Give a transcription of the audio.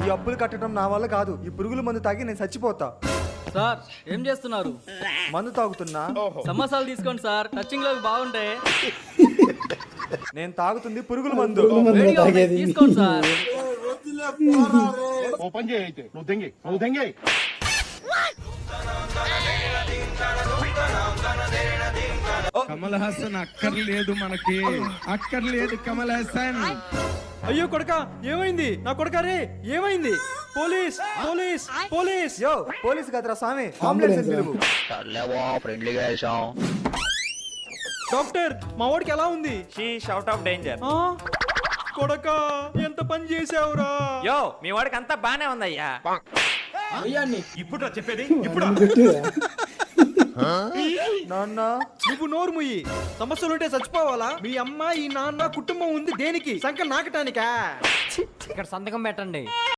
ఈ అప్పులు కట్టడం నా వల్ల కాదు. ఈ పురుగుల మందు తాగి నేను చచ్చిపోతా. సార్ ఏం చేస్తున్నారు? మందు తాగుతున్నా. సమోసాలు తీసుకోండి సార్, టచింగ్ లోకి బాగుంటాయి. నేను తాగుతుంది పురుగుల మందు. వేడిగా ఉన్నాయి, తీసుకోండి సార్. ఓపెన్ చేయి అయితే. నువ్వు దెంగే కమల్ హాసన్ అక్కర్లేదు, మనకి అక్కర్లేదు కమల్ హాసన్. అయ్యో కొడక, ఏమైంది నా కొడక? రే ఏమైంది? Police police police! యో పోలీస్ కదరా స్వామి, అంబులెన్స్ పిలువు. డాక్టర్, మా వాడికి ఎలా ఉంది? షీష్ అవుట్ ఆఫ్ డేంజర్. ఆ? కొడక, ఎంత పని చేసావురా? యో మీ వాడికి అంతా బానే ఉందయ్యా. ఇప్పుడు చెప్పేది ఇప్పుడు నాన్న నువ్వు నోరు ముయ్యి. సమస్యలుంటే చచ్చిపోవాలా? మీ అమ్మ, ఈ నాన్న, కుటుంబం ఉంది దేనికి? సంఖ్య నాకటానికా? ఇక్కడ సంతకం పెట్టండి.